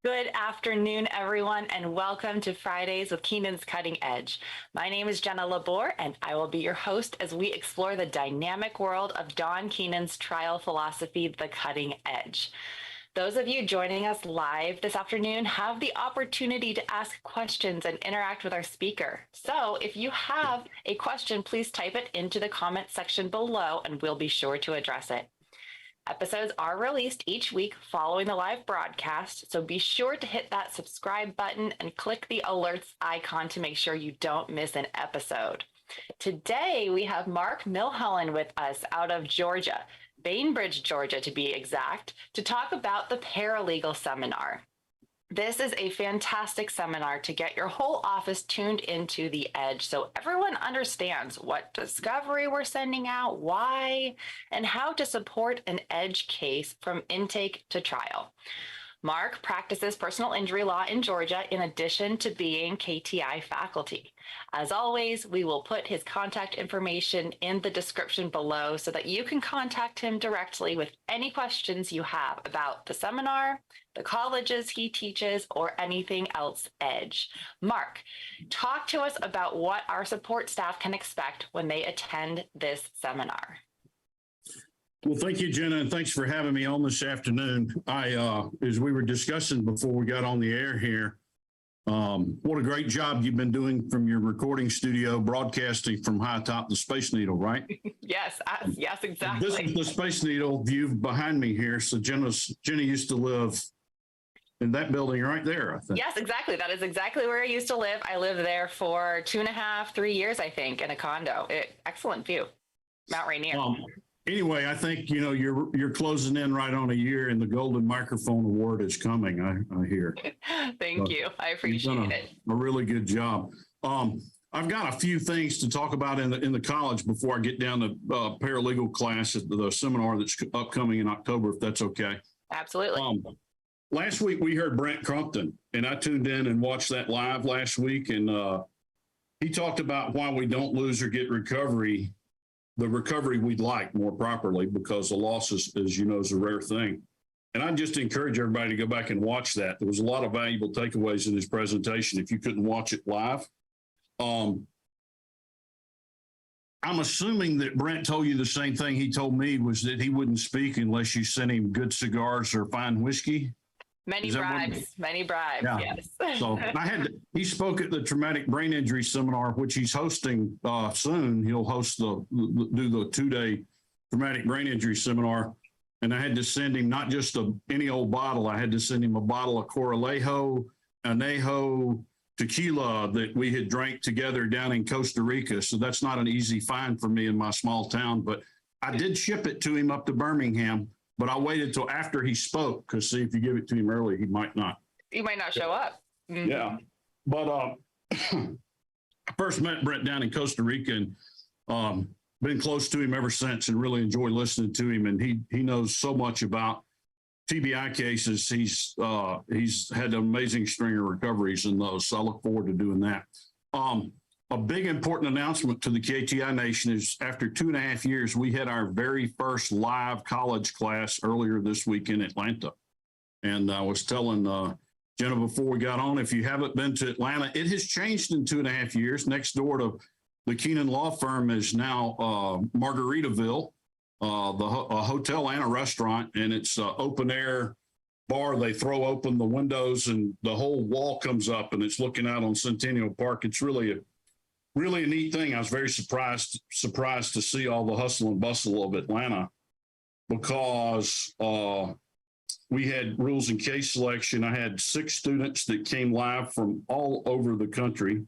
Good afternoon, everyone, and welcome to Fridays with Keenan's Cutting Edge. My name is Jenna Labor, and I will be your host as we explore the dynamic world of Don Keenan's trial philosophy, The Cutting Edge. Those of you joining us live this afternoon have the opportunity to ask questions and interact with our speaker. So if you have a question, please type it into the comment section below, and we'll be sure to address it. Episodes are released each week following the live broadcast, so be sure to hit that subscribe button and click the alerts icon to make sure you don't miss an episode. Today, we have Mark Milhollin with us out of Georgia, Bainbridge, Georgia, to be exact, to talk about the Paralegal Seminar. This is a fantastic seminar to get your whole office tuned into the edge so everyone understands what discovery we're sending out, why, and how to support an edge case from intake to trial. Mark practices personal injury law in Georgia in addition to being KTI faculty. As always, we will put his contact information in the description below so that you can contact him directly with any questions you have about the seminar, the colleges he teaches, or anything else edge. Mark, talk to us about what our support staff can expect when they attend this seminar. Well, thank you, Jenna, and thanks for having me on this afternoon. As we were discussing before we got on the air here, what a great job you've been doing from your recording studio, broadcasting from high atop the Space Needle, right? Yes, exactly. This is the Space Needle view behind me here. So Jenna used to live in that building right there, I think. Yes, exactly. That is exactly where I used to live. I lived there for 2.5, 3 years, I think, in a condo. Excellent view, Mount Rainier. Anyway, I think, you're closing in right on a year and the Golden Microphone Award is coming, I hear. Thank you. I appreciate it. A really good job. I've got a few things to talk about in the college before I get down to paralegal class at the seminar that's upcoming in October, if that's okay. Absolutely. Last week, we heard Brent Crumpton, and I tuned in and watched that live last week, and he talked about why we don't lose or get the recovery we'd like more properly, because the loss, as you know, is a rare thing. And I just encourage everybody to go back and watch that. There was a lot of valuable takeaways in his presentation if you couldn't watch it live. I'm assuming that Brent told you the same thing he told me, was that he wouldn't speak unless you sent him good cigars or fine whiskey. Many bribes, yeah. Yes. So he spoke at the traumatic brain injury seminar, which he's hosting soon. He'll host do the 2-day traumatic brain injury seminar. And I had to send him not just any old bottle. I had to send him a bottle of Corralejo, Anejo tequila that we had drank together down in Costa Rica. So that's not an easy find for me in my small town, but I did ship it to him up to Birmingham. But I waited till after he spoke, because see, if you give it to him early, he might not. He might not show up. Mm-hmm. Yeah. But I first met Brent down in Costa Rica and been close to him ever since and really enjoy listening to him. And he knows so much about TBI cases. He's had an amazing string of recoveries in those. So I look forward to doing that. A big important announcement to the KTI Nation is after 2.5 years, we had our very first live college class earlier this week in Atlanta. And I was telling Jenna before we got on, if you haven't been to Atlanta, it has changed in 2.5 years. Next door to the Keenan Law Firm is now Margaritaville, a hotel and a restaurant, and it's open air bar. They throw open the windows and the whole wall comes up and it's looking out on Centennial Park. It's really a neat thing. I was very surprised to see all the hustle and bustle of Atlanta, because we had rules and case selection. I had 6 students that came live from all over the country.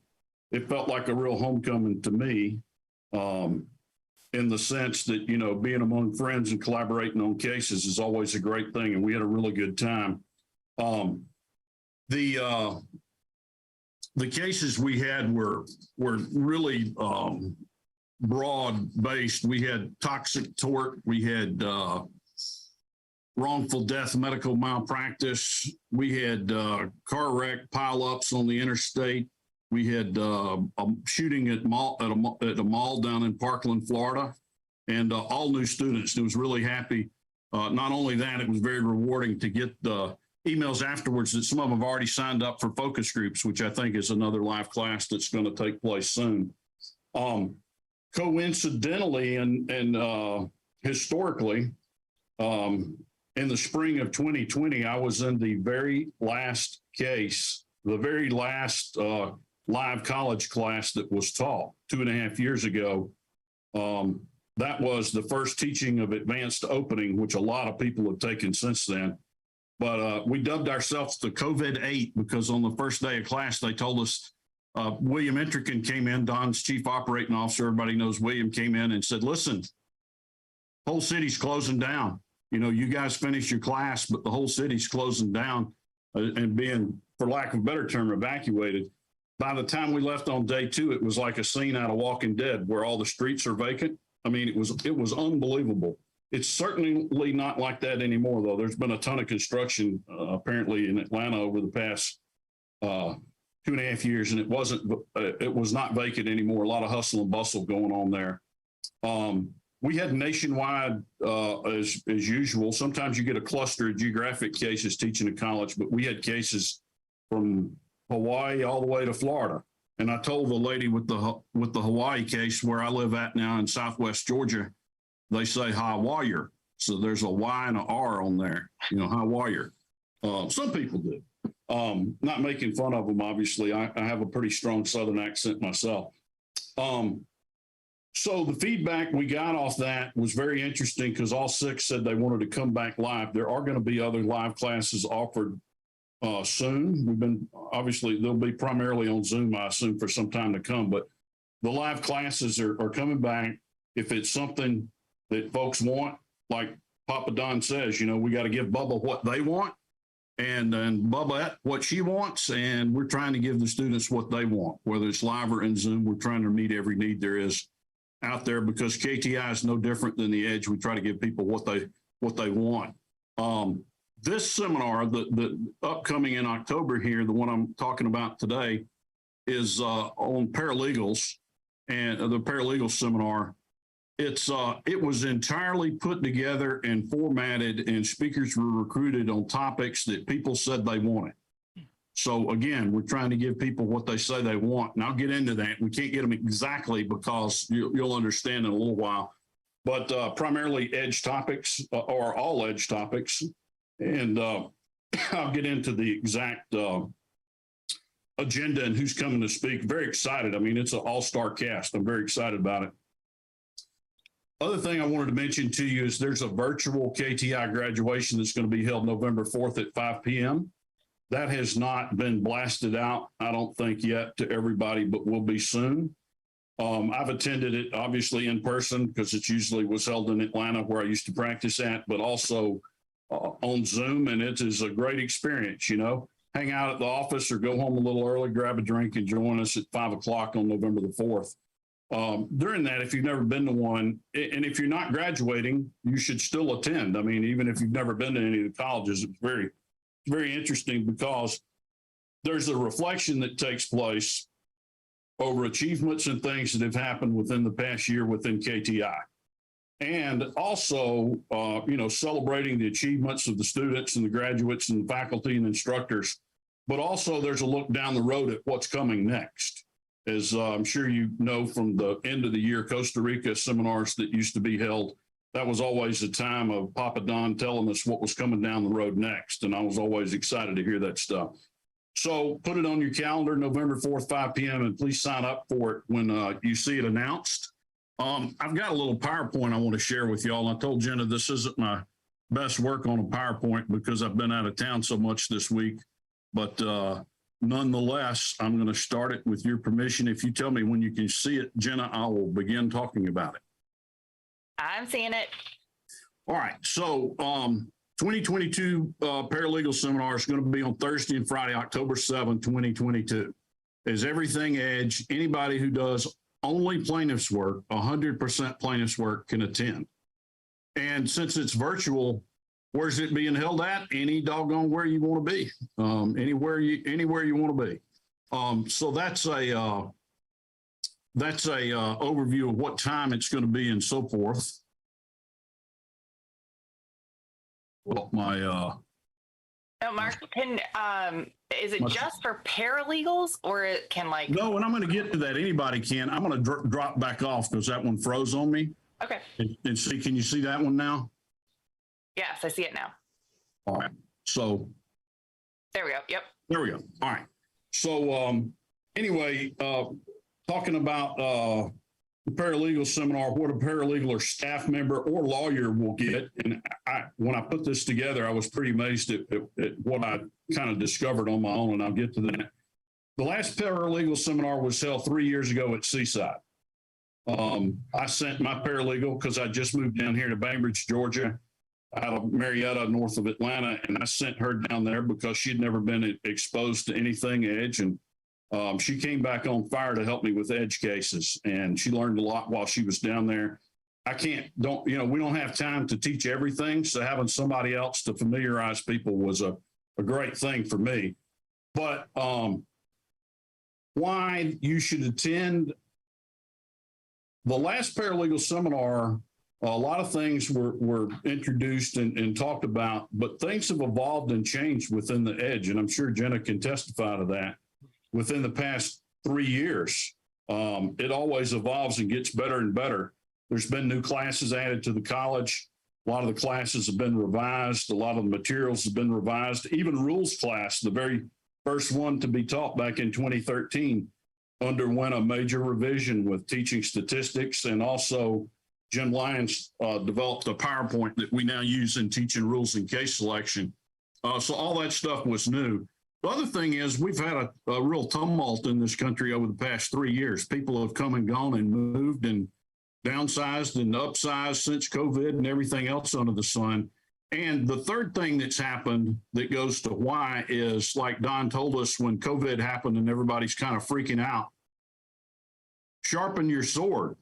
It felt like a real homecoming to me, in the sense that, being among friends and collaborating on cases is always a great thing. And we had a really good time. The cases we had were really broad based. We had toxic tort, we had wrongful death, medical malpractice, we had car wreck pileups on the interstate, we had a shooting at a mall down in Parkland, Florida, and all new students. It was really happy. Not only that, it was very rewarding to get the emails afterwards that some of them have already signed up for focus groups, which I think is another live class that's going to take place soon. Coincidentally and historically, in the spring of 2020, I was in the very last case, the very last live college class that was taught 2.5 years ago. That was the first teaching of advanced opening, which a lot of people have taken since then. But we dubbed ourselves the COVID-8 because on the first day of class, they told us, William Entrican came in, Don's chief operating officer, everybody knows William, came in and said, listen, whole city's closing down. You know, you guys finished your class, but the whole city's closing down and being, for lack of a better term, evacuated. By the time we left on day 2, it was like a scene out of Walking Dead where all the streets are vacant. I mean, it was unbelievable. It's certainly not like that anymore, though. There's been a ton of construction apparently in Atlanta over the past 2.5 years, and it was not vacant anymore. A lot of hustle and bustle going on there. We had nationwide, as usual. Sometimes you get a cluster of geographic cases teaching at college, but we had cases from Hawaii all the way to Florida. And I told the lady with the Hawaii case, where I live at now in Southwest Georgia, they say Hawaii. So there's a Y and an R on there, you know, Hawaii. Some people do. Not making fun of them, obviously. I have a pretty strong Southern accent myself. So the feedback we got off that was very interesting because all 6 said they wanted to come back live. There are going to be other live classes offered soon. Obviously, they'll be primarily on Zoom, I assume, for some time to come, but the live classes are coming back. If it's something that folks want, like Papa Don says, you know, we got to give Bubba what they want and Bubba what she wants. And we're trying to give the students what they want, whether it's live or in Zoom. We're trying to meet every need there is out there because KTI is no different than the Edge. We try to give people what they want. This seminar, the upcoming in October here, the one I'm talking about today, is on paralegals and the paralegal seminar. It was entirely put together and formatted, and speakers were recruited on topics that people said they wanted. So again, we're trying to give people what they say they want. And I'll get into that. We can't get them exactly because you'll understand in a little while, but primarily edge topics or all edge topics. And I'll get into the exact agenda and who's coming to speak. Very excited. I mean, it's an all-star cast. I'm very excited about it. Other thing I wanted to mention to you is there's a virtual KTI graduation that's going to be held November 4th at 5 p.m. That has not been blasted out, I don't think yet, to everybody, but will be soon. I've attended it obviously in person because it usually was held in Atlanta where I used to practice at, but also on Zoom, and it is a great experience. You know, hang out at the office or go home a little early, grab a drink and join us at 5 o'clock on November the 4th. During that, if you've never been to one, and if you're not graduating, you should still attend. I mean, even if you've never been to any of the colleges, it's very interesting because there's a reflection that takes place over achievements and things that have happened within the past year within KTI. And also, celebrating the achievements of the students and the graduates and the faculty and instructors. But also there's a look down the road at what's coming next. As I'm sure you know from the end of the year Costa Rica seminars that used to be held, that was always a time of Papa Don telling us what was coming down the road next. And I was always excited to hear that stuff. So put it on your calendar, November 4th, 5 p.m., and please sign up for it when you see it announced. I've got a little PowerPoint I want to share with y'all. I told Jenna this isn't my best work on a PowerPoint because I've been out of town so much this week. But nonetheless, I'm going to start it with your permission. If you tell me when you can see it, Jenna, I will begin talking about it. I'm seeing it. All right. So 2022 Paralegal Seminar is going to be on Thursday and Friday, October 7, 2022. Is everything Edge. Anybody who does only plaintiff's work, 100% plaintiff's work can attend. And since it's virtual, where's it being held at? Any doggone where you want to be, anywhere you want to be. So that's a overview of what time it's going to be and so forth. Well, my Now, Mark, is it What's- just for paralegals, or it can like? No, and I'm going to get to that. Anybody can. I'm going to drop back off because that one froze on me. Okay. And see, can you see that one now? Yes, I see it now. All right. So There we go. Yep. there we go. All right. So anyway, talking about the paralegal seminar, what a paralegal or staff member or lawyer will get. And when I put this together, I was pretty amazed at what I kind of discovered on my own, and I'll get to that. The last paralegal seminar was held 3 years ago at Seaside. I sent my paralegal because I just moved down here to Bainbridge, Georgia, out of Marietta, north of Atlanta, and I sent her down there because she'd never been exposed to anything edge, and she came back on fire to help me with edge cases, and she learned a lot while she was down there. We don't have time to teach everything, so having somebody else to familiarize people was a great thing for me. But why you should attend the last paralegal seminar, a lot of things were introduced and talked about, but things have evolved and changed within the edge. And I'm sure Jenna can testify to that. Within the past 3 years, it always evolves and gets better and better. There's been new classes added to the college. A lot of the classes have been revised. A lot of the materials have been revised. Even rules class, the very first one to be taught back in 2013, underwent a major revision with teaching statistics, and also Jim Lyons developed a PowerPoint that we now use in teaching rules and case selection. So all that stuff was new. The other thing is we've had a real tumult in this country over the past 3 years. People have come and gone and moved and downsized and upsized since COVID and everything else under the sun. And the third thing that's happened that goes to why is, like Don told us when COVID happened and everybody's kind of freaking out, sharpen your sword.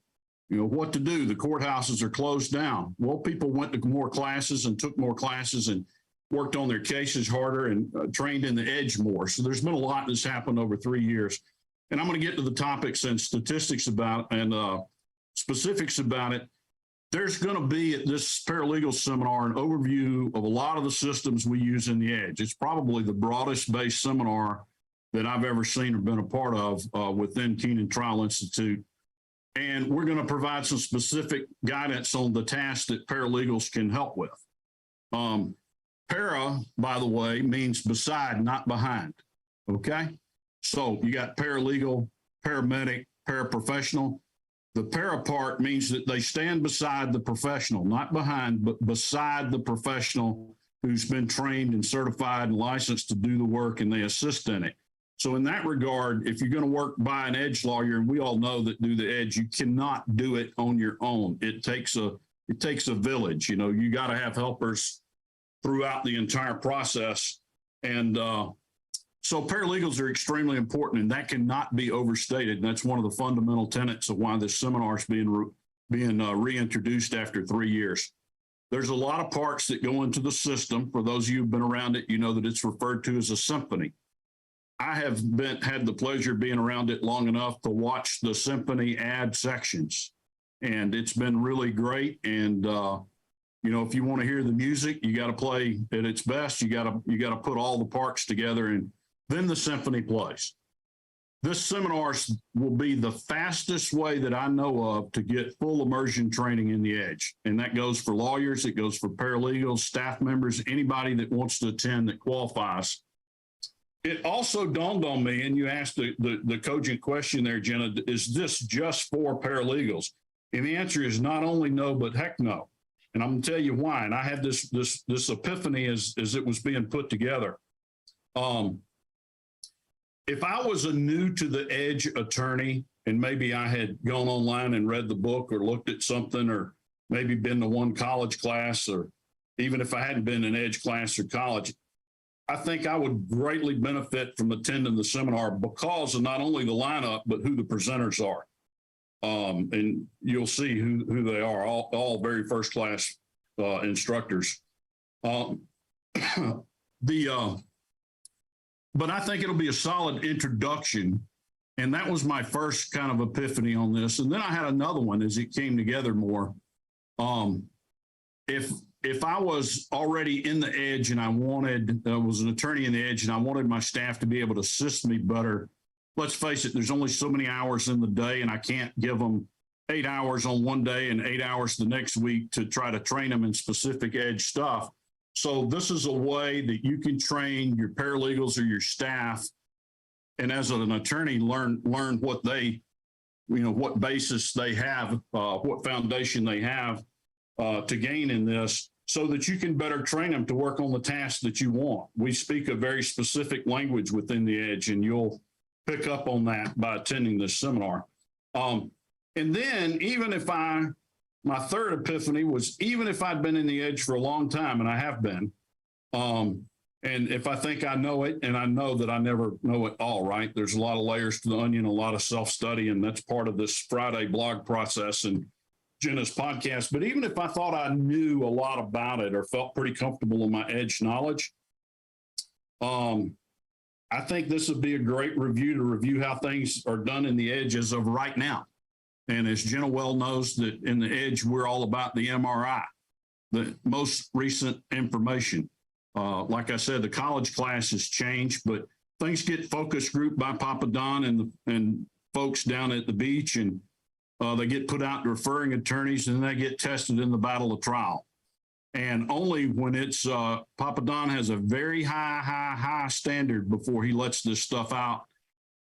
You know what to do. The courthouses are closed down. Well, people went to more classes and took more classes and worked on their cases harder and trained in the edge more. So there's been a lot that's happened over 3 years. And I'm going to get to the topics and statistics about and specifics about it. There's going to be at this paralegal seminar an overview of a lot of the systems we use in the edge. It's probably the broadest based seminar that I've ever seen or been a part of within Keenan Trial Institute. And we're going to provide some specific guidance on the tasks that paralegals can help with. Para, by the way, means beside, not behind. Okay? So you got paralegal, paramedic, paraprofessional. The para part means that they stand beside the professional, not behind, but beside the professional who's been trained and certified and licensed to do the work, and they assist in it. So in that regard, if you're going to work by an edge lawyer, and we all know that do the edge, you cannot do it on your own. It takes a village. You know, you got to have helpers throughout the entire process. And so paralegals are extremely important, and that cannot be overstated. And that's one of the fundamental tenets of why this seminar is being reintroduced after 3 years. There's a lot of parts that go into the system. For those of you who've been around it, you know that it's referred to as a symphony. I have had the pleasure of being around it long enough to watch the symphony add sections, and it's been really great. And if you want to hear the music, you got to play at its best. You got to put all the parts together, and then the symphony plays. This seminar will be the fastest way that I know of to get full immersion training in the edge, and that goes for lawyers, it goes for paralegals, staff members, anybody that wants to attend that qualifies. It also dawned on me, and you asked the cogent question there, Jenna, is this just for paralegals? And the answer is not only no, but heck no. And I'm going to tell you why. And I had this epiphany as it was being put together. If I was a new to the edge attorney, and maybe I had gone online and read the book or looked at something, or maybe been to one college class, or even if I hadn't been in edge class or college, I think I would greatly benefit from attending the seminar because of not only the lineup, but who the presenters are. And you'll see who they are, all very first class instructors. But I think it'll be a solid introduction. And that was my first kind of epiphany on this. And then I had another one as it came together more. If if I was already in the edge and I was an attorney in the edge and I wanted my staff to be able to assist me better, let's face it, there's only so many hours in the day and I can't give them 8 hours on one day and 8 hours the next week to try to train them in specific edge stuff. So this is a way that you can train your paralegals or your staff, and as an attorney, learn what they, what basis they have, what foundation they have to gain in this, so that you can better train them to work on the tasks that you want. We speak a very specific language within the edge, and you'll pick up on that by attending this seminar. And then even if my third epiphany was, even if I'd been in the edge for a long time, and I have been, and if I think I know it, and I know that I never know it all, right? There's a lot of layers to the onion, a lot of self-study, and that's part of this Friday blog process and Jenna's podcast. But even if I thought I knew a lot about it or felt pretty comfortable in my edge knowledge, I think this would be a great review to review how things are done in the edge as of right now. And as Jenna well knows, that in the edge, we're all about the MRI, the most recent information. Like I said, the college class has changed, but things get focus grouped by Papa Don and folks down at the beach, and they get put out to referring attorneys, and they get tested in the battle of trial. And only when it's Papa Don has a very high standard before he lets this stuff out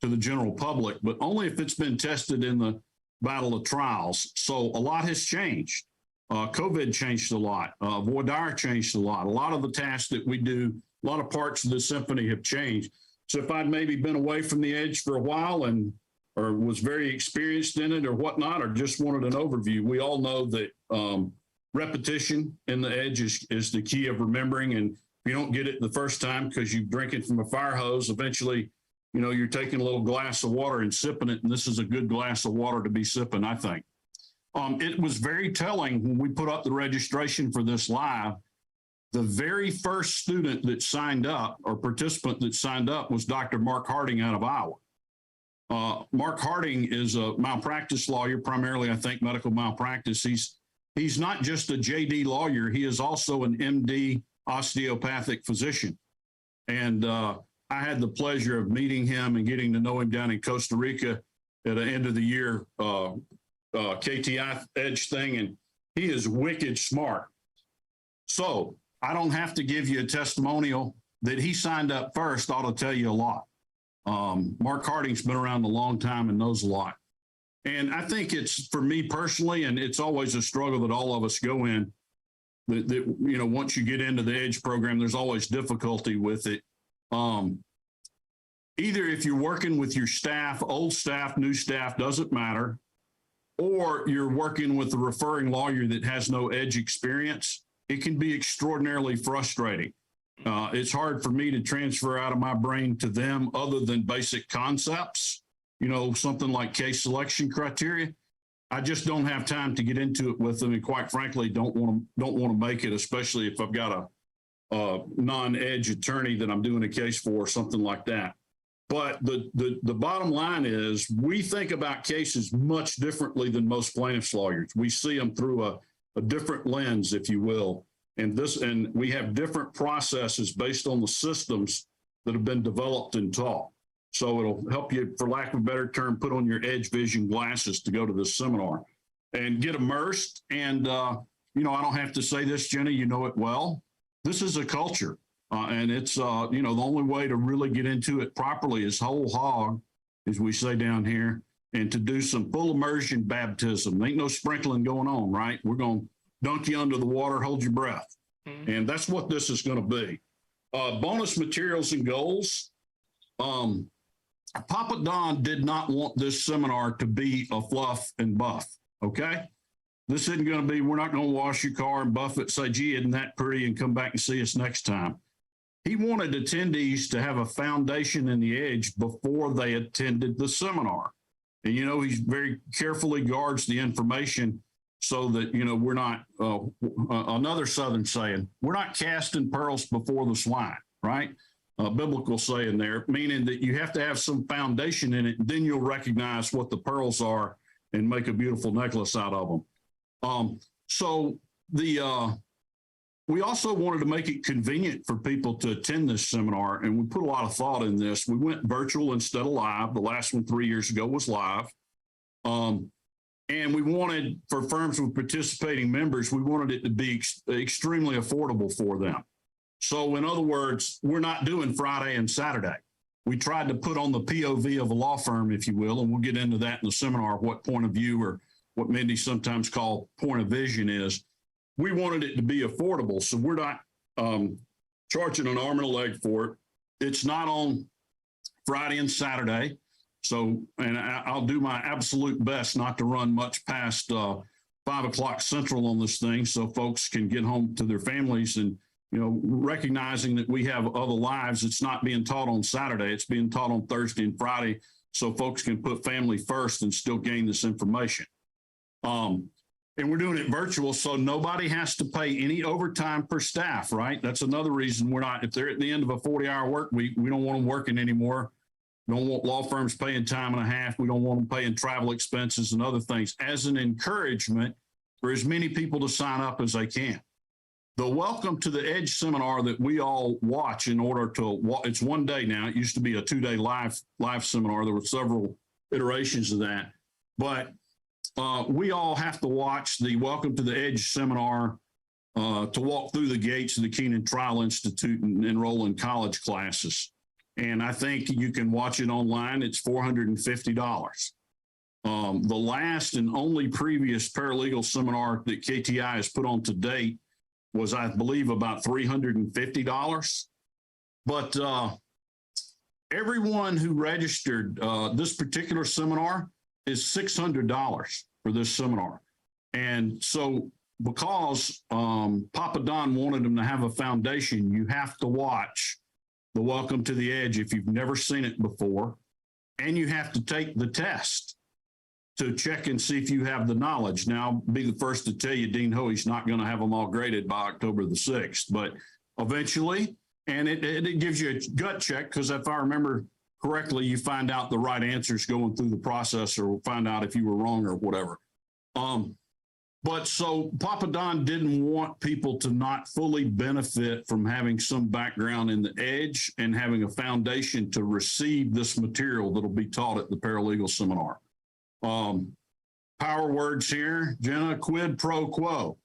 to the general public, but only if it's been tested in the battle of trials. So a lot has changed. COVID changed a lot. Voir dire changed a lot. A lot of the tasks that we do, a lot of parts of the symphony have changed. So if I'd maybe been away from the edge for a while or was very experienced in it or whatnot, or just wanted an overview, we all know that repetition in the edge is the key of remembering. And if you don't get it the first time because you're drinking from a fire hose, eventually, you're taking a little glass of water and sipping it. And this is a good glass of water to be sipping, I think. It was very telling when we put up the registration for this live. The very first student that signed up or participant that signed up was Dr. Mark Harding out of Iowa. Mark Harding is a malpractice lawyer, primarily, I think, medical malpractice. He's not just a JD lawyer. He is also an MD osteopathic physician. And I had the pleasure of meeting him and getting to know him down in Costa Rica at the end of the year KTI Edge thing, and he is wicked smart. So I don't have to give you a testimonial that he signed up first ought to tell you a lot. Mark Harding's been around a long time and knows a lot. And I think it's, for me personally, and it's always a struggle that all of us go in, that once you get into the Edge program, there's always difficulty with it. Either if you're working with your staff, old staff, new staff, doesn't matter, or you're working with a referring lawyer that has no edge experience, it can be extraordinarily frustrating. It's hard for me to transfer out of my brain to them other than basic concepts, something like case selection criteria. I just don't have time to get into it with them, and quite frankly, don't want to make it, especially if I've got a non-edge attorney that I'm doing a case for or something like that. But the bottom line is we think about cases much differently than most plaintiffs' lawyers. We see them through a different lens, if you will. And we have different processes based on the systems that have been developed and taught. So it'll help you, for lack of a better term, put on your edge vision glasses to go to this seminar and get immersed. And, I don't have to say this, Jenna, you know it well. This is a culture. And it's, the only way to really get into it properly is whole hog, as we say down here, and to do some full immersion baptism. Ain't no sprinkling going on, right? We're going to dunk you under the water, hold your breath. Mm-hmm. And that's what this is going to be. Bonus materials and goals. Papa Don did not want this seminar to be a fluff and buff, okay? This isn't going to be, we're not going to wash your car and buff it, say, gee, isn't that pretty, and come back and see us next time. He wanted attendees to have a foundation in the edge before they attended the seminar. And, he very carefully guards the information so that, we're not, another Southern saying, we're not casting pearls before the swine, right? Biblical saying there, meaning that you have to have some foundation in it, and then you'll recognize what the pearls are and make a beautiful necklace out of them. So the we also wanted to make it convenient for people to attend this seminar, and we put a lot of thought in this. We went virtual instead of live. The last one 3 years ago was live. And we wanted, for firms with participating members, we wanted it to be extremely affordable for them. So in other words, we're not doing Friday and Saturday. We tried to put on the POV of a law firm, if you will, and we'll get into that in the seminar, what point of view, or what Mindy sometimes call point of vision is. We wanted it to be affordable. So we're not charging an arm and a leg for it. It's not on Friday and Saturday. So, and I'll do my absolute best not to run much past 5 o'clock Central on this thing, so folks can get home to their families. And, you know, recognizing that we have other lives, it's not being taught on Saturday, it's being taught on Thursday and Friday, so folks can put family first and still gain this information. And we're doing it virtual, so nobody has to pay any overtime per staff, right? That's another reason we're not, if they're at the end of a 40-hour work week, we don't want them working anymore. We don't want law firms paying time and a half. We don't want them paying travel expenses and other things, as an encouragement for as many people to sign up as they can. The Welcome to the Edge seminar that we all watch in order to, it's one day now. It used to be a 2-day live seminar. There were several iterations of that. But we all have to watch the Welcome to the Edge seminar to walk through the gates of the Keenan Trial Institute and enroll in college classes. And I think you can watch it online. It's $450. The last and only previous paralegal seminar that KTI has put on to date was, I believe, about $350. But everyone who registered this particular seminar is $600 for this seminar. And so because Papa Don wanted them to have a foundation, you have to watch the Welcome to the Edge if you've never seen it before, and you have to take the test to check and see if you have the knowledge. Now, I'll be the first to tell you, Dean Hoey's not going to have them all graded by October the 6th, but eventually, and it gives you a gut check, because if I remember correctly, you find out the right answers going through the process, or find out if you were wrong or whatever. But so Papa Don didn't want people to not fully benefit from having some background in the Edge and having a foundation to receive this material that'll be taught at the Paralegal Seminar. Power words here, Jenna, quid pro quo.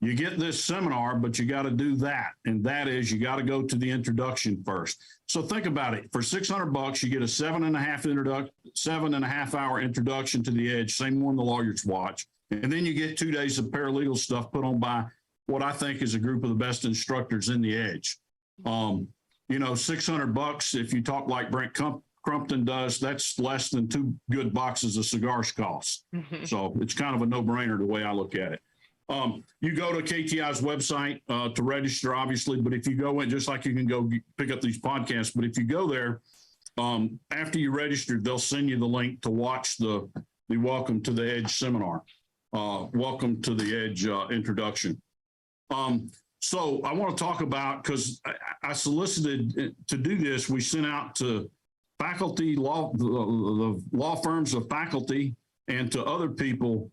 You get this seminar, but you got to do that. And that is, you got to go to the introduction first. So think about it. For $600, you get a 7.5 hour introduction to the Edge, same one the lawyers watch. And then you get 2 days of paralegal stuff put on by what I think is a group of the best instructors in the Edge. You know, $600, if you talk like Brent Crumpton does, that's less than 2 good boxes of cigars cost. So it's kind of a no-brainer the way I look at it. You go to KTI's website to register, obviously, but if you go in, just like you can go pick up these podcasts, but if you go there, after you registered, they'll send you the link to watch the Welcome to the Edge seminar. Welcome to the Edge introduction. So I want to talk about, because I solicited to do this, we sent out to faculty, the law firms of faculty, and to other people,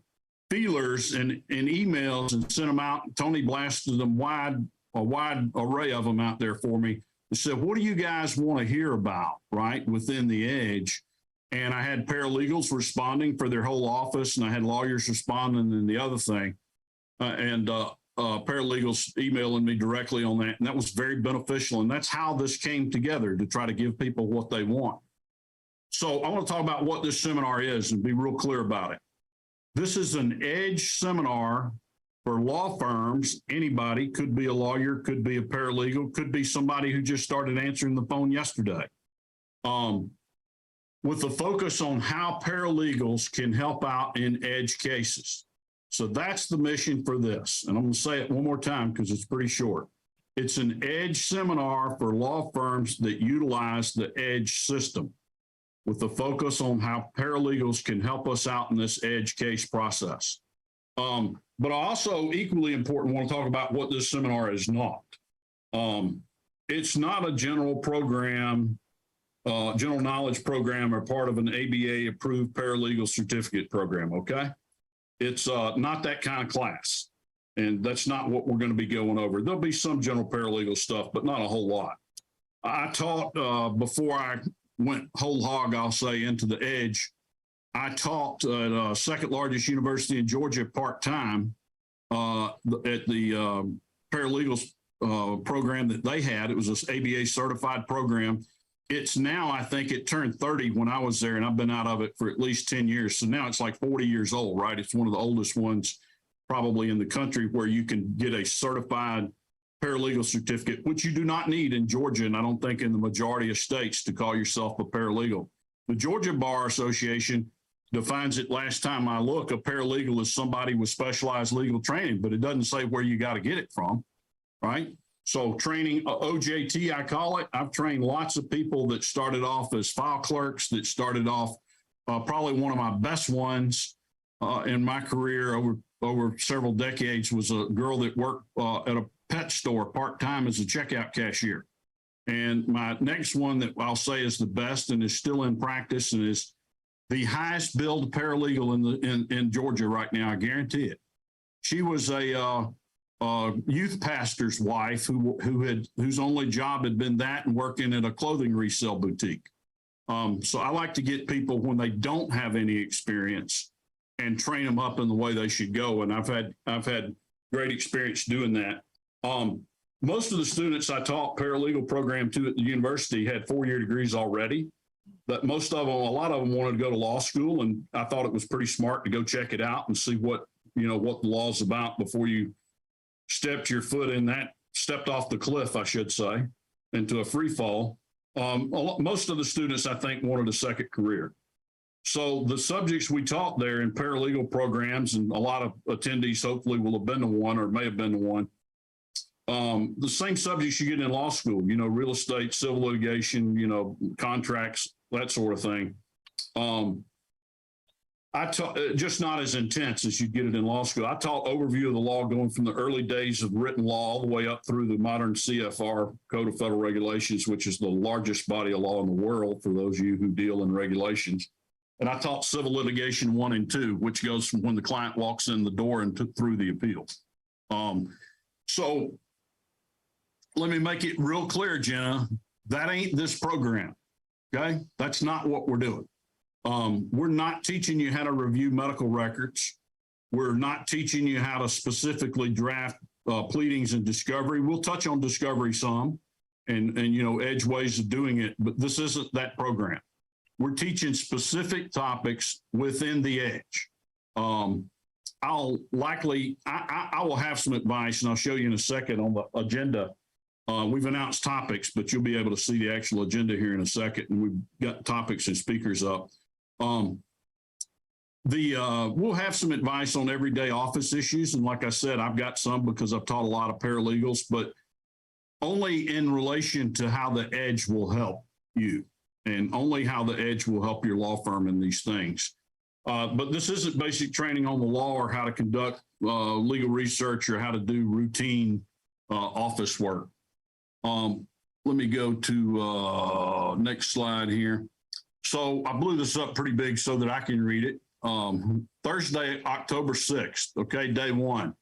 feelers and emails, and sent them out. Tony blasted them a wide array of them out there for me. He said, what do you guys want to hear about, right, within the Edge? And I had paralegals responding for their whole office, and I had lawyers responding and the other thing, and paralegals emailing me directly on that. And that was very beneficial. And that's how this came together, to try to give people what they want. So I want to talk about what this seminar is and be real clear about it. This is an Edge seminar for law firms. Anybody, could be a lawyer, could be a paralegal, could be somebody who just started answering the phone yesterday. With a focus on how paralegals can help out in Edge cases. So that's the mission for this. And I'm going to say it one more time because it's pretty short. It's an Edge seminar for law firms that utilize the Edge system, with the focus on how paralegals can help us out in this Edge case process. But also, equally important, want to talk about what this seminar is not. It's not a general program, general knowledge program, or part of an ABA approved paralegal certificate program, okay? It's not that kind of class. And that's not what we're going to be going over. There'll be some general paralegal stuff, but not a whole lot. I taught before I went whole hog, I'll say, into the edge. I taught at second largest university in Georgia part-time at the paralegal program that they had. It was this ABA certified program. It's now, I think it turned 30 when I was there, and I've been out of it for at least 10 years. So now it's like 40 years old, right? It's one of the oldest ones probably in the country where you can get a certified paralegal certificate, which you do not need in Georgia, and I don't think in the majority of states, to call yourself a paralegal. The Georgia Bar Association defines it, last time I look, a paralegal is somebody with specialized legal training, but it doesn't say where you got to get it from, right? So training, OJT, I call it. I've trained lots of people that started off as file clerks, that started off, probably one of my best ones in my career over several decades was a girl that worked at a pet store part-time as a checkout cashier. And my next one that I'll say is the best and is still in practice and is the highest billed paralegal in Georgia right now, I guarantee it. She was a youth pastor's wife whose only job had been that and working at a clothing resale boutique. So I like to get people when they don't have any experience and train them up in the way they should go. And I've had great experience doing that. Most of the students I taught paralegal program to at the university had 4-year degrees already, but a lot of them wanted to go to law school. And I thought it was pretty smart to go check it out and see what the law's about before you stepped off the cliff, I should say, into a free fall. Most of the students, I think, wanted a second career. So the subjects we taught there in paralegal programs, and a lot of attendees hopefully will have been to one or may have been to one, the same subjects you get in law school, real estate, civil litigation, contracts, that sort of thing. I taught just not as intense as you get it in law school. I taught overview of the law going from the early days of written law all the way up through the modern CFR, Code of Federal Regulations, which is the largest body of law in the world for those of you who deal in regulations. And I taught civil litigation 1 and 2, which goes from when the client walks in the door and through the appeal. So let me make it real clear, Jenna, that ain't this program, okay? That's not what we're doing. We're not teaching you how to review medical records. We're not teaching you how to specifically draft pleadings and discovery. We'll touch on discovery some and edge ways of doing it, but this isn't that program. We're teaching specific topics within the edge. I will have some advice, and I'll show you in a second on the agenda. We've announced topics, but you'll be able to see the actual agenda here in a second, and we've got topics and speakers up. We'll have some advice on everyday office issues, and like I said, I've got some because I've taught a lot of paralegals, but only in relation to how the edge will help you, and only how the edge will help your law firm in these things. But this isn't basic training on the law or how to conduct legal research or how to do routine office work. Let me go to next slide here. So I blew this up pretty big so that I can read it. Thursday, October 6th, okay, day 1.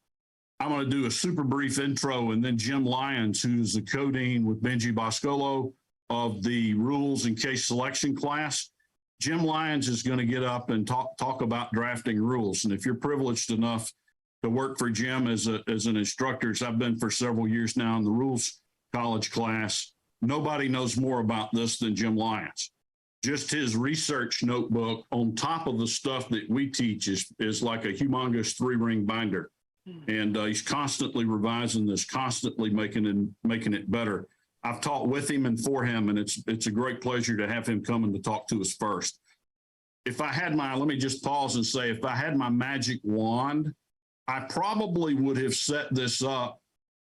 I'm going to do a super brief intro, and then Jim Lyons, who's the co-dean with Benji Boscolo of the rules and case selection class. Jim Lyons is going to get up and talk about drafting rules. And if you're privileged enough to work for Jim as an instructor, as I've been for several years now in the rules college class, nobody knows more about this than Jim Lyons. Just his research notebook on top of the stuff that we teach is like a humongous 3-ring binder. And he's constantly revising this, constantly making it better. I've taught with him and for him, and it's a great pleasure to have him come and to talk to us first. Let me just pause and say, if I had my magic wand, I probably would have set this up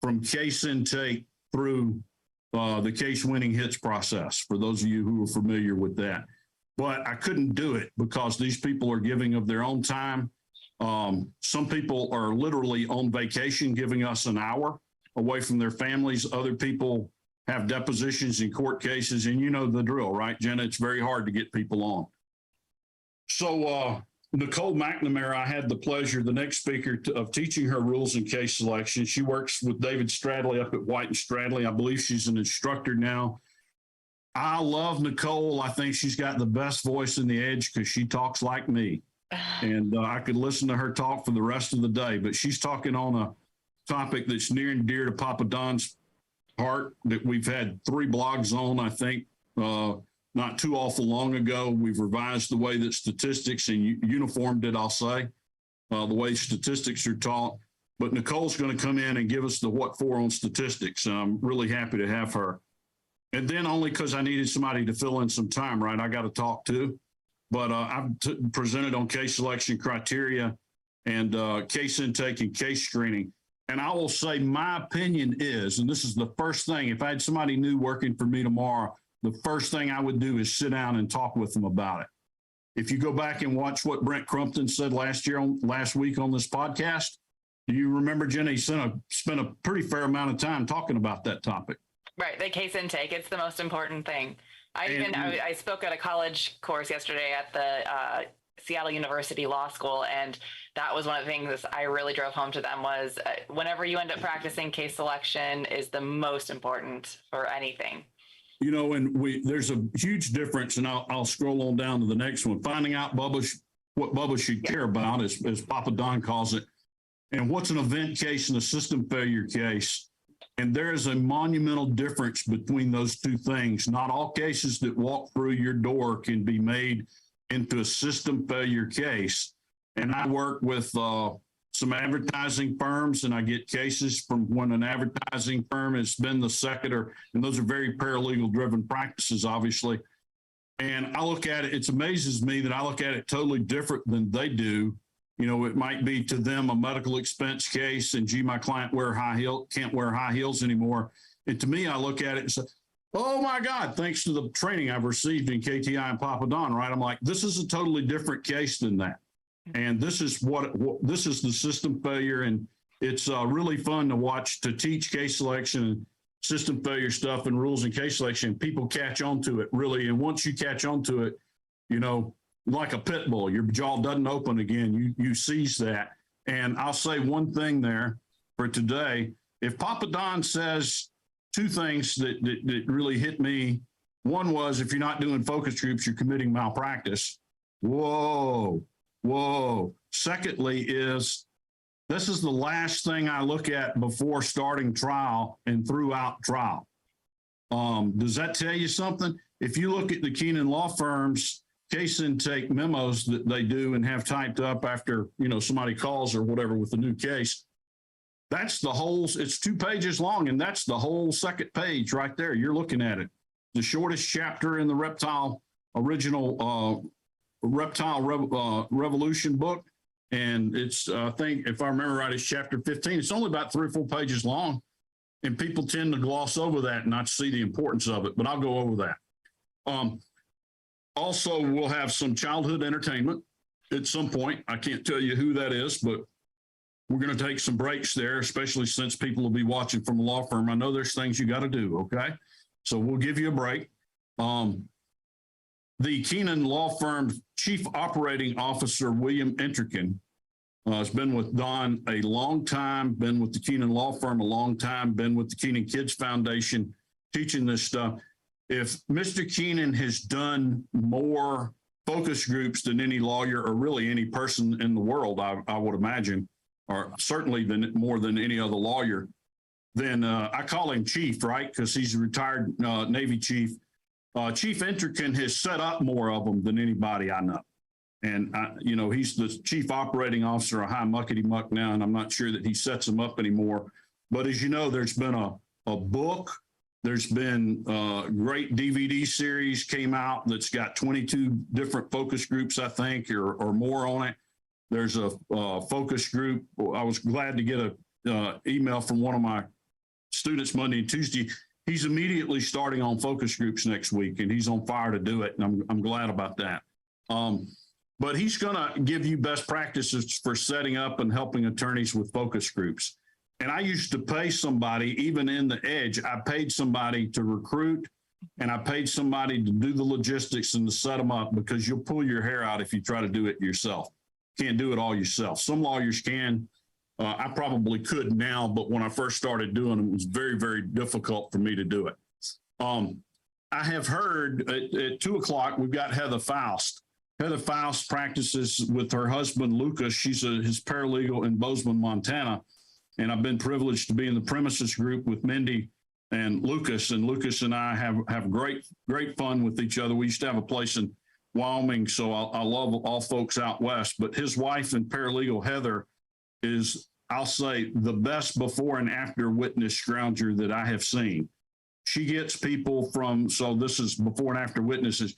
from case intake through the case winning hits process, for those of you who are familiar with that. But I couldn't do it because these people are giving of their own time. Some people are literally on vacation, giving us an hour away from their families. Other people have depositions in court cases, and you know the drill, right, Jenna? It's very hard to get people on. So Nicole McNamara, I had the pleasure, the next speaker, of teaching her rules and case selection. She works with David Stradley up at White and Stradley. I believe she's an instructor now. I love Nicole. I think she's got the best voice in the Edge because she talks like me. And I could listen to her talk for the rest of the day. But she's talking on a topic that's near and dear to Papa Don's heart that we've had 3 blogs on, I think, not too awful long ago. We've revised the way that statistics and uniformed it, I'll say, the way statistics are taught. But Nicole's going to come in and give us the what for on statistics. I'm really happy to have her. And then only because I needed somebody to fill in some time, right? I got to talk too. But I've presented on case selection criteria and case intake and case screening. And I will say my opinion is, and this is the first thing, if I had somebody new working for me tomorrow, the first thing I would do is sit down and talk with them about it. If you go back and watch what Brent Crumpton said last week on this podcast, do you remember, Jenna? He spent a pretty fair amount of time talking about that topic. Right, the case intake, it's the most important thing. I spoke at a college course yesterday at the Seattle University Law School, and that was one of the things that I really drove home to them was whenever you end up practicing, case selection is the most important for anything. You know, and there's a huge difference, and I'll scroll on down to the next one. Finding out what Bubba should care about, as Papa Don calls it, and what's an event case and a system failure case. And there is a monumental difference between those two things. Not all cases that walk through your door can be made into a system failure case. And I work with some advertising firms, and I get cases from when an advertising firm has been the second, and those are very paralegal driven practices, obviously. And I look at it, it amazes me that I look at it totally different than they do. You know, it might be to them a medical expense case, and gee, my client can't wear high heels anymore. And to me, I look at it and say, oh my God, thanks to the training I've received in KTI and Papa Don, right? I'm like, this is a totally different case than that. And this is this is the system failure. And it's really fun to watch, to teach case selection and system failure stuff and rules and case selection. People catch on to it, really. And once you catch on to it, you know, like a pit bull, your jaw doesn't open again. You seize that. And I'll say one thing there for today. If Papa Don says 2 things that really hit me, one was, if you're not doing focus groups, you're committing malpractice. Whoa. Secondly is, this is the last thing I look at before starting trial and throughout trial. Does that tell you something? If you look at the Keenan law firm's case intake memos that they do and have typed up after, you know, somebody calls or whatever with a new case, that's the whole, it's 2 pages long, and that's the whole second page right there. You're looking at it. The shortest chapter in the original Revolution book. And it's, I think, if I remember right, it's chapter 15. It's only about 3 or 4 pages long. And people tend to gloss over that and not see the importance of it, but I'll go over that. Also, we'll have some childhood entertainment at some point. I can't tell you who that is, but we're going to take some breaks there, especially since people will be watching from a law firm. I know there's things you got to do, okay? So we'll give you a break. The Keenan Law Firm's Chief Operating Officer, William Entrican, has been with Don a long time, been with the Keenan Law Firm a long time, been with the Keenan Kids Foundation teaching this stuff. If Mr. Keenan has done more focus groups than any lawyer or really any person in the world, I would imagine, or certainly more than any other lawyer, then I call him Chief, right? Because he's a retired Navy chief. Chief Entrican has set up more of them than anybody I know. And, you know, he's the Chief Operating Officer of High Muckety Muck now, and I'm not sure that he sets them up anymore. But as you know, there's been a book. There's been a great DVD series came out that's got 22 different focus groups, I think, or more on it. There's a focus group. I was glad to get an email from one of my students Monday and Tuesday. He's immediately starting on focus groups next week, and he's on fire to do it, and I'm glad about that. But he's going to give you best practices for setting up and helping attorneys with focus groups. And I used to pay somebody, even in the Edge, I paid somebody to recruit, and I paid somebody to do the logistics and to set them up, because you'll pull your hair out if you try to do it yourself. can't do it all yourself. Some lawyers can. I probably could now, but when I first started doing it, it was very, very difficult for me to do it. I have heard at 2 o'clock, we've got Heather Faust. Heather Faust practices with her husband, Lucas. She's his paralegal in Bozeman, Montana. And I've been privileged to be in the premises group with Mindy and Lucas. And Lucas and I have great fun with each other. We used to have a place in Wyoming, so I love all folks out west. But his wife and paralegal, Heather, is, I'll say, the best before and after witness scrounger that I have seen. She gets people from, so this is before and after witnesses.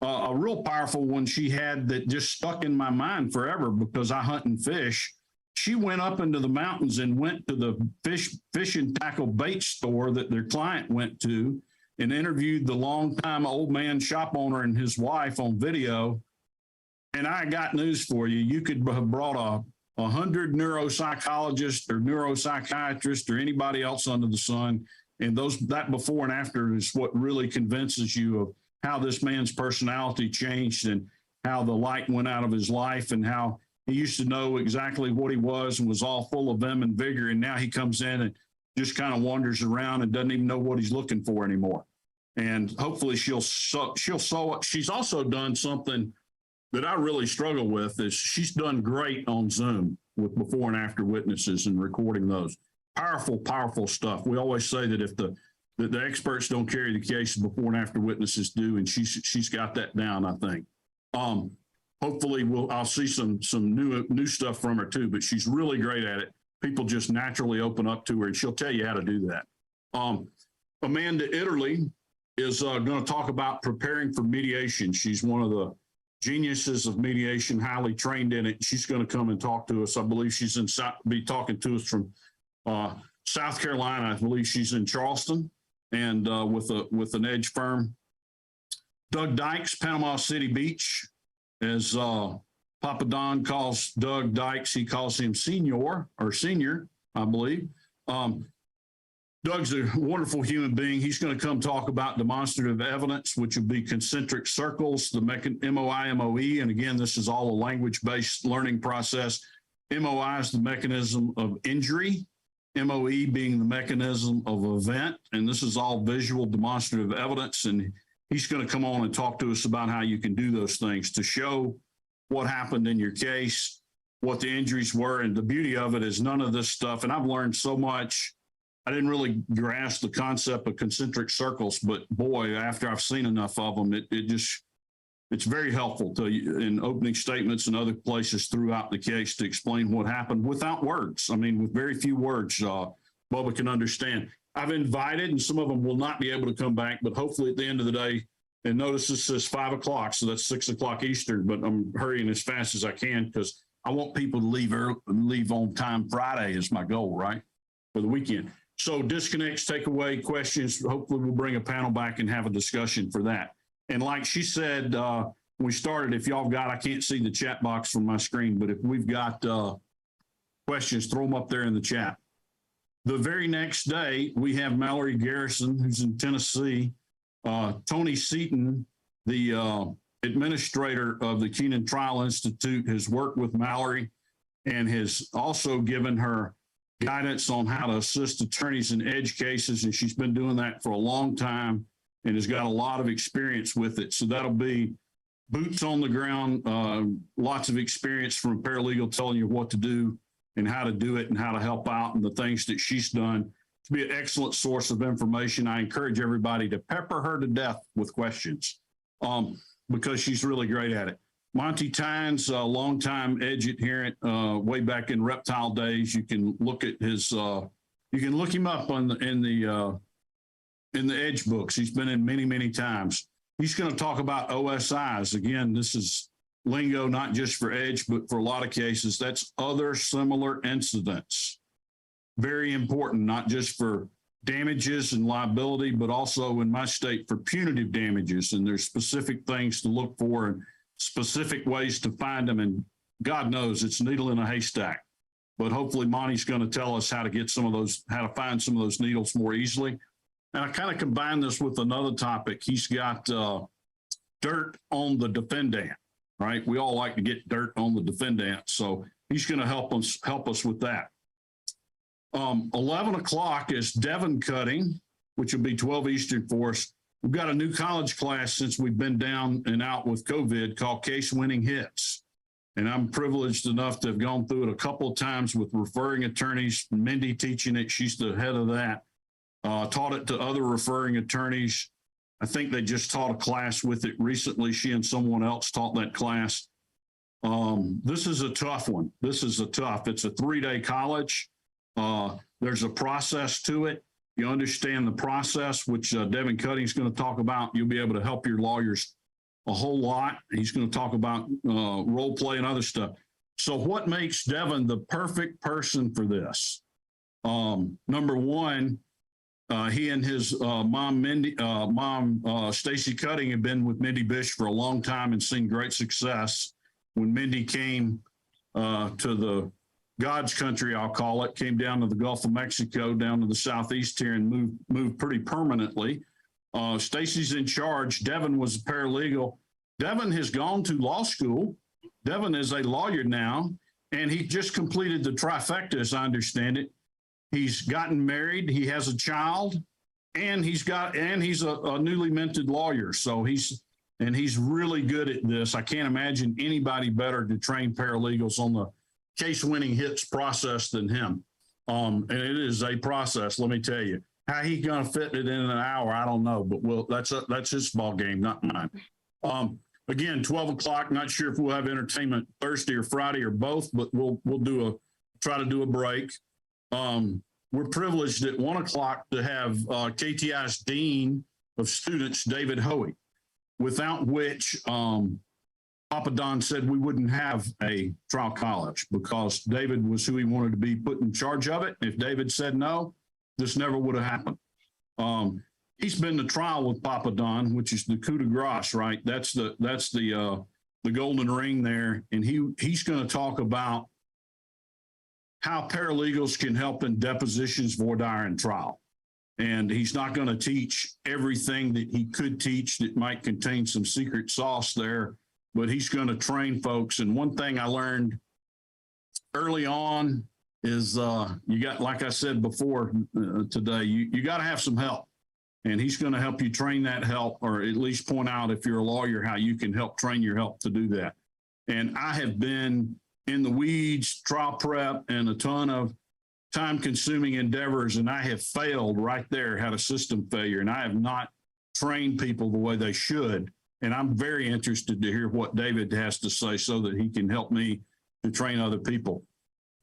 A real powerful one she had that just stuck in my mind forever because I hunt and fish. She went up into the mountains and went to the fish and tackle bait store that their client went to and interviewed the longtime old man shop owner and his wife on video. And I got news for you. You could have brought 100 neuropsychologists or neuropsychiatrists or anybody else under the sun. And that before and after is what really convinces you of how this man's personality changed and how the light went out of his life and how he used to know exactly what he was and was all full of vim and vigor. And now he comes in and just kind of wanders around and doesn't even know what he's looking for anymore. And hopefully she'll sew it. She's also done something that I really struggle with is she's done great on Zoom with before and after witnesses and recording those. Powerful, powerful stuff. We always say that if the experts don't carry the cases, before and after witnesses do, and she's got that down, I think. Hopefully I'll see some new stuff from her too, but she's really great at it. People just naturally open up to her and she'll tell you how to do that. Amanda Italy is going to talk about preparing for mediation. She's one of the geniuses of mediation, highly trained in it. She's going to come and talk to us. I believe she's be talking to us from South Carolina. I believe she's in Charleston and with an edge firm. Doug Dykes, Panama City Beach, as Papa Don calls Doug Dykes, he calls him senior, I believe. Doug's a wonderful human being. He's going to come talk about demonstrative evidence, which will be concentric circles, the MOI, MOE. And again, this is all a language-based learning process. MOI is the mechanism of injury, MOE being the mechanism of event. And this is all visual demonstrative evidence. And he's going to come on and talk to us about how you can do those things to show what happened in your case, what the injuries were. And the beauty of it is none of this stuff. And I've learned so much. I didn't really grasp the concept of concentric circles, but boy, after I've seen enough of them, it's very helpful to in opening statements and other places throughout the case to explain what happened without words. I mean, with very few words, Bubba can understand. I've invited, and some of them will not be able to come back, but hopefully at the end of the day, and notice this says 5 o'clock, so that's 6 o'clock Eastern, but I'm hurrying as fast as I can because I want people to leave on time. Friday is my goal, right, for the weekend. So disconnects, takeaway, questions. Hopefully we'll bring a panel back and have a discussion for that. And like she said, when we started, if y'all got, I can't see the chat box from my screen, but if we've got questions, throw them up there in the chat. The very next day, we have Mallory Garrison, who's in Tennessee. Tony Seaton, the administrator of the Keenan Trial Institute, has worked with Mallory and has also given her guidance on how to assist attorneys in edge cases. And she's been doing that for a long time and has got a lot of experience with it. So that'll be boots on the ground, lots of experience from a paralegal telling you what to do and how to do it and how to help out and the things that she's done to be an excellent source of information. I encourage everybody to pepper her to death with questions because she's really great at it. Monty Tynes, a longtime edge adherent, way back in reptile days. You can look at his, you can look him up in the edge books. He's been in many, many times. He's going to talk about OSIs. Again, this is lingo, not just for edge, but for a lot of cases. That's other similar incidents. Very important, not just for damages and liability, but also in my state for punitive damages. And there's specific things to look for and specific ways to find them. And God knows it's a needle in a haystack. But hopefully Monty's going to tell us how to get some of those, how to find some of those needles more easily. And I kind of combine this with another topic. He's got dirt on the defendant. right? We all like to get dirt on the defendant. So he's going to help us with that. 11 o'clock is Devon cutting, which will be 12 Eastern for us. We've got a new college class since we've been down and out with COVID called Case Winning Hits. And I'm privileged enough to have gone through it a couple of times with referring attorneys, Mindy teaching it. She's the head of that. Taught it to other referring attorneys. I think they just taught a class with it recently. She and someone else taught that class. This is a tough one. It's a 3-day college. There's a process to it. You understand the process, which Devin Cutting is going to talk about. You'll be able to help your lawyers a whole lot. He's going to talk about role play and other stuff. So what makes Devin the perfect person for this? Number one, he and his mom, Stacy Cutting, have been with Mindy Bish for a long time and seen great success. When Mindy came to the God's country, I'll call it, came down to the Gulf of Mexico, down to the southeast here, and moved pretty permanently. Stacy's in charge. Devin was a paralegal. Devin has gone to law school. Devin is a lawyer now, and he just completed the trifecta, as I understand it. He's gotten married. He has a child, and he's a newly minted lawyer. So he's really good at this. I can't imagine anybody better to train paralegals on the case winning hits process than him. And it is a process, let me tell you. How he's going to fit it in an hour, I don't know, but that's his ball game, not mine. Again, 12 o'clock, not sure if we'll have entertainment Thursday or Friday or both, but we'll try to do a break. We're privileged at 1 o'clock to have KTI's Dean of Students, David Hoey, without which Papa Don said we wouldn't have a trial college, because David was who he wanted to be put in charge of it. If David said no, this never would have happened. He's been to trial with Papa Don, which is the coup de grace, right? That's the golden ring there. And he's going to talk about how paralegals can help in depositions, voir dire, and trial. And he's not going to teach everything that he could teach that might contain some secret sauce there, but he's going to train folks. And one thing I learned early on is you got, like I said before today, you got to have some help. And he's going to help you train that help, or at least point out, if you're a lawyer, how you can help train your help to do that. And I have been in the weeds, trial prep, and a ton of time-consuming endeavors, and I have failed right there, had a system failure, and I have not trained people the way they should. And I'm very interested to hear what David has to say so that he can help me to train other people.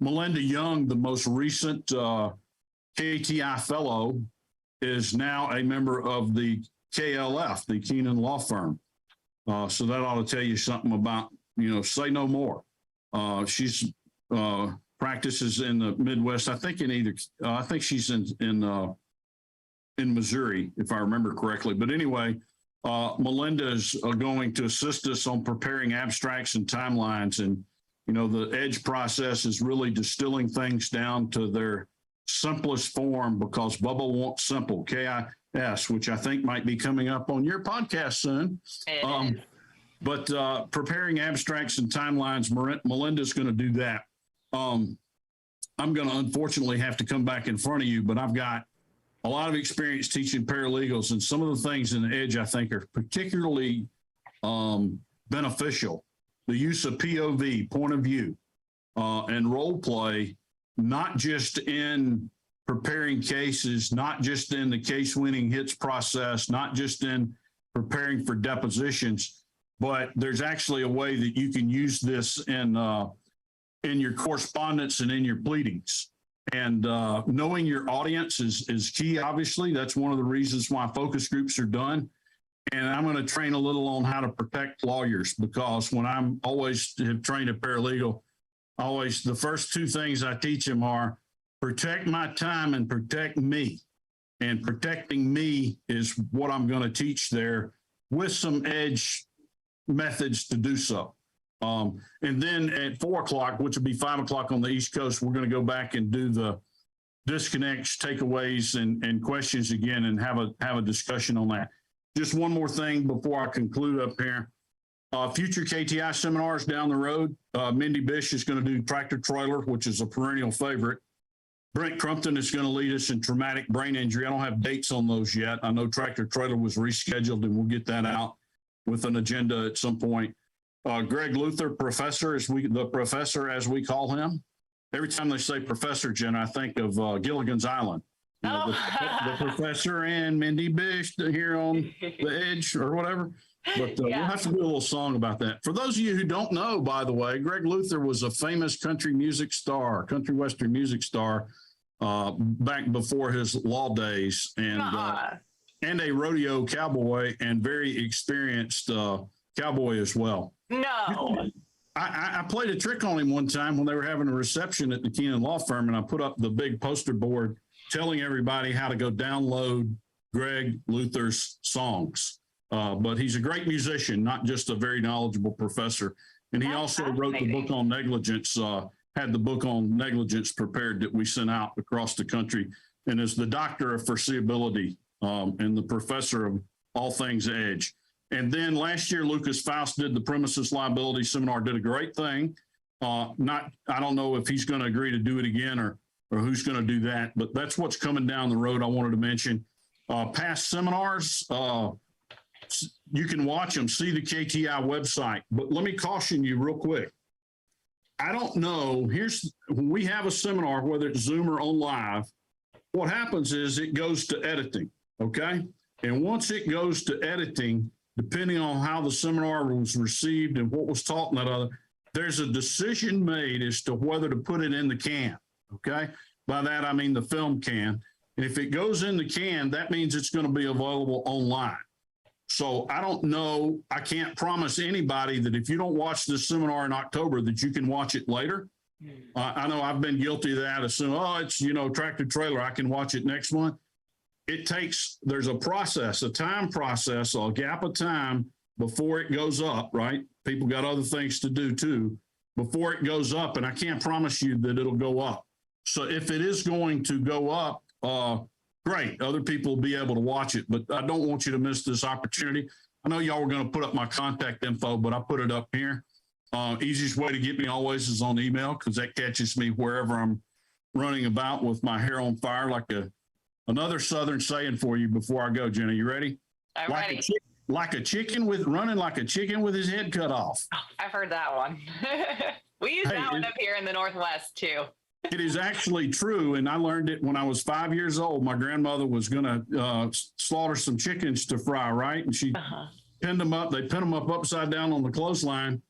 Melinda Young, the most recent KTI fellow, is now a member of the KLF, the Keenan Law Firm. So that ought to tell you something about, say no more. She's practices in the Midwest. I think I think she's in Missouri, if I remember correctly. But anyway, Melinda is going to assist us on preparing abstracts and timelines. And, the EDGE process is really distilling things down to their simplest form, because Bubba wants simple, KIS, which I think might be coming up on your podcast soon. But preparing abstracts and timelines, Melinda's going to do that. I'm going to unfortunately have to come back in front of you, but I've got a lot of experience teaching paralegals, and some of the things in the EDGE I think are particularly beneficial. The use of POV, point of view, and role play, not just in preparing cases, not just in the case winning hits process, not just in preparing for depositions, but there's actually a way that you can use this in your correspondence and in your pleadings. And knowing your audience is key, obviously. That's one of the reasons why focus groups are done. And I'm going to train a little on how to protect lawyers, because when I'm always have trained a paralegal, the first two things I teach them are protect my time and protect me. And protecting me is what I'm going to teach there, with some EDGE methods to do so. And then at 4 o'clock, which will be 5 o'clock on the East Coast, we're going to go back and do the disconnects, takeaways, and questions again, and have a discussion on that. Just one more thing before I conclude up here. Future KTI seminars down the road. Mindy Bish is going to do tractor trailer, which is a perennial favorite. Brent Crumpton is going to lead us in traumatic brain injury. I don't have dates on those yet. I know tractor trailer was rescheduled, and we'll get that out with an agenda at some point. Greg Luther, professor, the professor as we call him. Every time they say Professor, Jen, I think of Gilligan's Island. You know, the professor and Mindy Bish here on the edge or whatever. But we'll have to do a little song about that. For those of you who don't know, by the way, Greg Luther was a famous country western music star back before his law days, and a rodeo cowboy, and very experienced cowboy as well. No. I played a trick on him one time when they were having a reception at the Keenan Law Firm, and I put up the big poster board telling everybody how to go download Greg Luther's songs. But he's a great musician, not just a very knowledgeable professor. And he also wrote the book on negligence, had the book on negligence prepared that we sent out across the country, and is the doctor of foreseeability and the professor of all things edge. And then last year, Lucas Faust did the premises liability seminar, did a great thing. I don't know if he's going to agree to do it again or who's going to do that, but that's what's coming down the road I wanted to mention. Past seminars, you can watch them, see the KTI website, but let me caution you real quick. I don't know, when we have a seminar, whether it's Zoom or on live, what happens is it goes to editing, okay? And once it goes to editing, depending on how the seminar was received and what was taught and that other, there's a decision made as to whether to put it in the can, okay? By that, I mean the film can. And if it goes in the can, that means it's going to be available online. So I don't know, I can't promise anybody that if you don't watch this seminar in October that you can watch it later. I know I've been guilty of that, assuming, it's, tractor trailer, I can watch it next month. There's a process, a time process, a gap of time before it goes up, right? People got other things to do too, before it goes up, and I can't promise you that it'll go up. So if it is going to go up, great, other people will be able to watch it, but I don't want you to miss this opportunity. I know y'all were going to put up my contact info, but I put it up here. Easiest way to get me always is on email, because that catches me wherever I'm running about with my hair on fire, like another Southern saying for you before I go, Jenna. You ready? I'm ready. Running like a chicken with his head cut off. Oh, I've heard that one. We use that one up here in the Northwest too. It is actually true, and I learned it when I was 5 years old. My grandmother was going to slaughter some chickens to fry, right? And she pinned them up. They pinned them up upside down on the clothesline.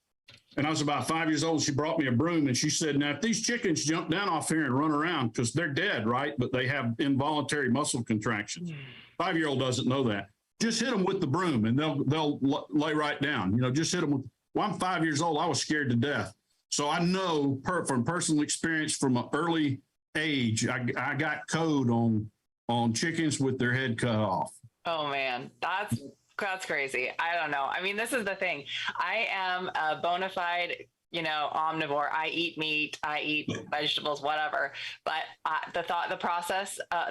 And I was about 5 years old. She brought me a broom, and she said, now, if these chickens jump down off here and run around, because they're dead, right? But they have involuntary muscle contractions. 5-year-old doesn't know that. Just hit them with the broom, and they'll lay right down. Just hit them with. Well, I'm 5 years old. I was scared to death. So I know from personal experience from an early age, I got code on chickens with their head cut off. Oh, man, that's crazy. I don't know. I mean, this is the thing. I am a bona fide, omnivore. I eat meat, I eat vegetables, whatever. But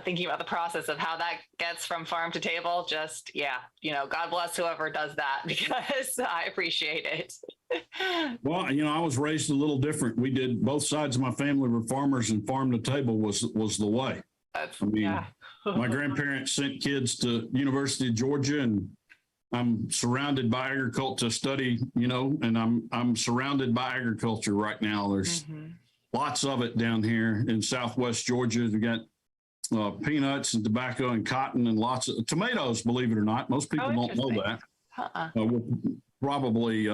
thinking about the process of how that gets from farm to table, God bless whoever does that, because I appreciate it. Well, I was raised a little different. We did, both sides of my family were farmers, and farm to table was the way. My grandparents sent kids to University of Georgia, and I'm surrounded by agriculture study, and I'm surrounded by agriculture right now. There's lots of it down here in Southwest Georgia. We got peanuts and tobacco and cotton and lots of tomatoes, believe it or not. Most people don't know that. We're probably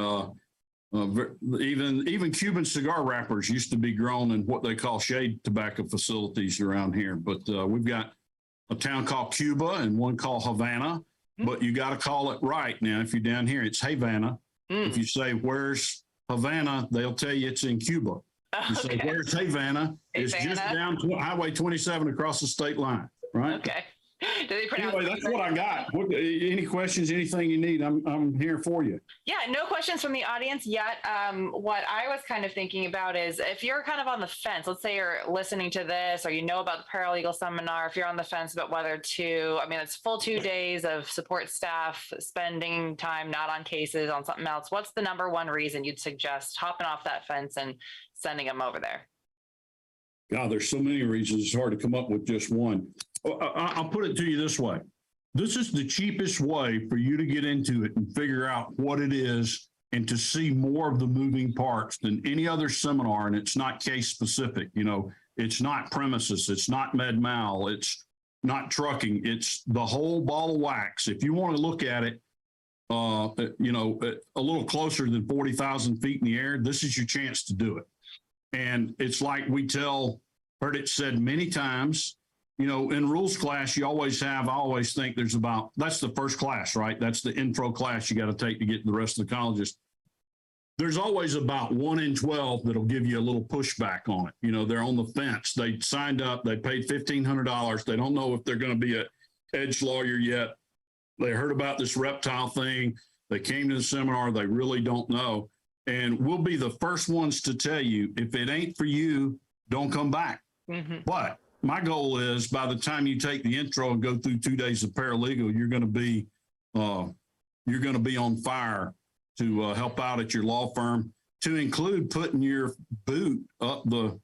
even Cuban cigar wrappers used to be grown in what they call shade tobacco facilities around here. But we've got a town called Cuba and one called Havana. But you got to call it right. Now, if you're down here, it's Havana. If you say, where's Havana, they'll tell you it's in Cuba. You say, where's Havana? It's just down Highway 27 across the state line, right? Okay. Do they pronounce Anyway, that's what I got. Any questions, anything you need, I'm here for you. Yeah, no questions from the audience yet. What I was kind of thinking about is if you're kind of on the fence, let's say you're listening to this or you know about the Paralegal Seminar, if you're on the fence about whether to, I mean, it's full 2 days of support staff spending time not on cases, on something else. What's the number one reason you'd suggest hopping off that fence and sending them over there? God, there's so many reasons. It's hard to come up with just one. I'll put it to you this way. This is the cheapest way for you to get into it and figure out what it is and to see more of the moving parts than any other seminar. And it's not case specific. You know, it's not premises. It's not med mal. It's not trucking. It's the whole ball of wax. If you want to look at it, you know, a little closer than 40,000 feet in the air, this is your chance to do it. And it's like heard it said many times, you know, in rules class, I always think that's the first class, right? That's the intro class you got to take to get to the rest of the colleges. There's always about 1 in 12 that'll give you a little pushback on it. You know, they're on the fence. They signed up, they paid $1,500. They don't know if they're going to be an edge lawyer yet. They heard about this reptile thing. They came to the seminar. They really don't know. And we'll be the first ones to tell you, if it ain't for you, don't come back. Mm-hmm. But my goal is by the time you take the intro and go through 2 days of paralegal, you're going to be on fire to help out at your law firm, to include putting your boot up the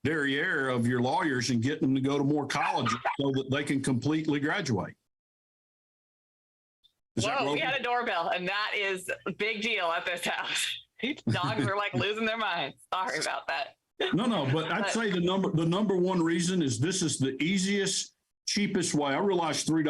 derriere of your lawyers and getting them to go to more colleges so that they can completely graduate. Whoa, we had a doorbell, and that is a big deal at this house. Dogs are like losing their minds. Sorry about that. No, but I'd say the number one reason is this is the easiest, cheapest way. I realize 3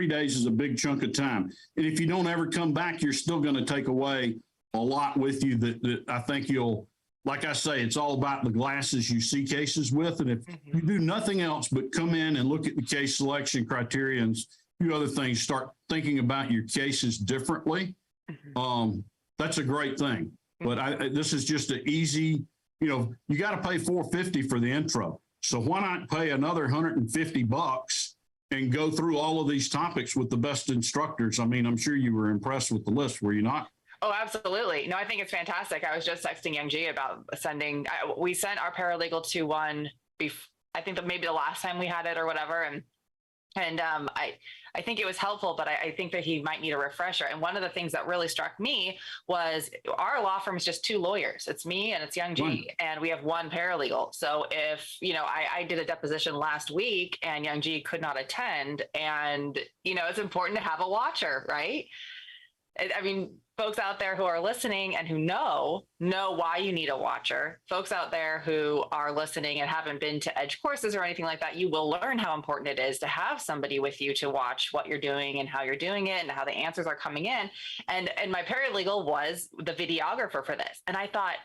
days is a big chunk of time. And if you don't ever come back, you're still going to take away a lot with you that I think you'll, like I say, it's all about the glasses you see cases with. And if you do nothing else but come in and look at the case selection criteria and a few other things, start thinking about your cases differently, that's a great thing. But this is just an easy, you know, you got to pay $450 for the intro. So why not pay another $150 and go through all of these topics with the best instructors? I mean, I'm sure you were impressed with the list, were you not? Oh, absolutely. No, I think it's fantastic. I was just texting Young G about we sent our paralegal 2-1, I think that maybe the last time we had it or whatever. And I think it was helpful, but I think that he might need a refresher. And one of the things that really struck me was our law firm is just 2 lawyers. It's me and it's Young G, and we have 1 paralegal. So if, you know, I did a deposition last week and Young G could not attend, and, you know, it's important to have a watcher, right? I mean, folks out there who are listening and who know why you need a watcher. Folks out there who are listening and haven't been to edge courses or anything like that, you will learn how important it is to have somebody with you to watch what you're doing and how you're doing it and how the answers are coming in. And my paralegal was the videographer for this. And I thought,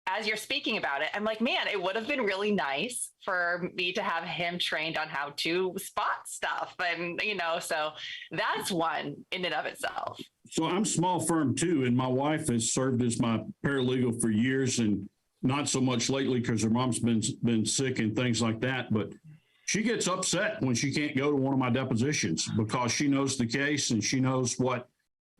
as you're speaking about it, I'm like, man, it would have been really nice for me to have him trained on how to spot stuff. And, you know, so that's one in and of itself. So I'm small firm too. And my wife has served as my paralegal for years, and not so much lately because her mom's been sick and things like that. But she gets upset when she can't go to one of my depositions because she knows the case and she knows what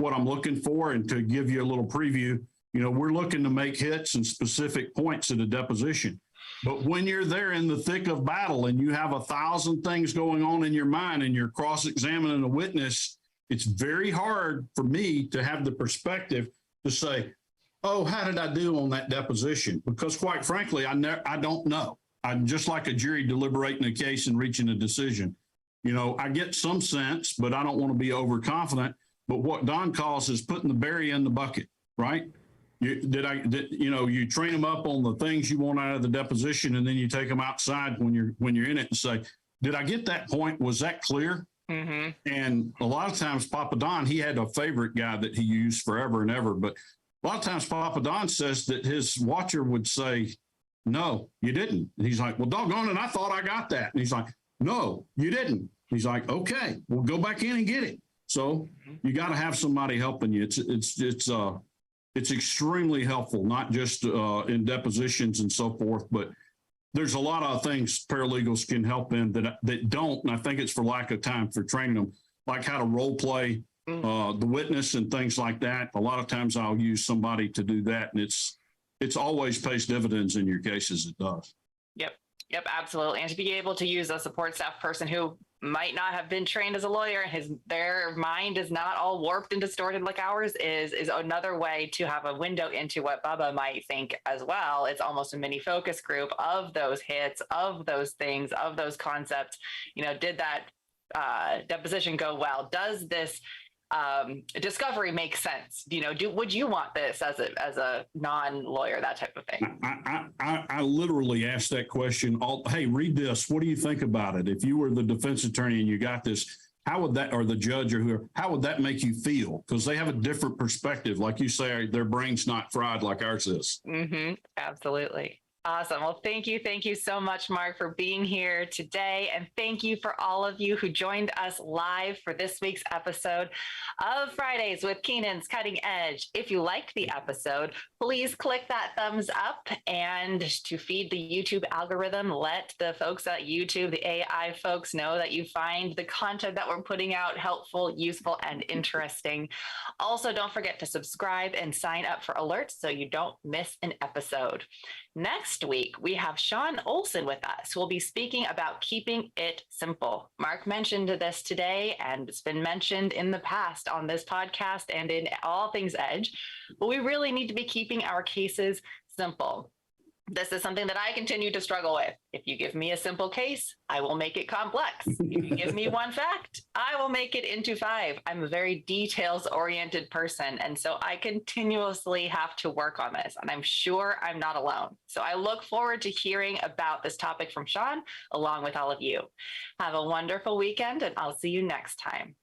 I'm looking for. And to give you a little preview, you know, we're looking to make hits and specific points at a deposition. But when you're there in the thick of battle and you have 1,000 things going on in your mind and you're cross-examining a witness, it's very hard for me to have the perspective to say, oh, how did I do on that deposition? Because quite frankly, I don't know. I'm just like a jury deliberating a case and reaching a decision. You know, I get some sense, but I don't want to be overconfident. But what Don calls is putting the berry in the bucket, right? You train them up on the things you want out of the deposition, and then you take them outside when you're in it and say, did I get that point? Was that clear? Mm-hmm. And a lot of times Papa Don, he had a favorite guy that he used forever and ever. But a lot of times Papa Don says that his watcher would say, no, you didn't. And he's like, well, doggone it, I thought I got that. And he's like, no, you didn't. He's like, okay, we'll go back in and get it. So you got to have somebody helping you. It's extremely helpful, not just in depositions and so forth, but there's a lot of things paralegals can help in that don't, and I think it's for lack of time for training them, like how to role play the witness and things like that. A lot of times I'll use somebody to do that, and it's always pays dividends in your cases. It does. Yep, absolutely. And to be able to use a support staff person who might not have been trained as a lawyer, their mind is not all warped and distorted like ours is another way to have a window into what Bubba might think as well. It's almost a mini focus group of those hits, of those things, of those concepts. Did that deposition go well? Does this discovery make sense? Would you want this as a non-lawyer, that type of thing? I literally asked that question. Hey, read this. What do you think about it? If you were the defense attorney and you got this, how would that, or the judge or whoever, how would that make you feel? Because they have a different perspective. Like you say, their brain's not fried like ours is. Absolutely. Awesome. Well, thank you so much, Mark, for being here today. And thank you for all of you who joined us live for this week's episode of Fridays with Keenan's Cutting Edge. If you liked the episode, please click that thumbs up, and to feed the YouTube algorithm, let the folks at YouTube, the AI folks, know that you find the content that we're putting out helpful, useful, and interesting. Also, don't forget to subscribe and sign up for alerts so you don't miss an episode. Next week, we have Sean Olson with us, who will be speaking about keeping it simple. Mark mentioned this today, and it's been mentioned in the past on this podcast and in all things Edge, but we really need to be keeping our cases simple. This is something that I continue to struggle with. If you give me a simple case, I will make it complex. If you give me one fact, I will make it into 5. I'm a very details-oriented person, and so I continuously have to work on this, and I'm sure I'm not alone. So I look forward to hearing about this topic from Sean, along with all of you. Have a wonderful weekend, and I'll see you next time.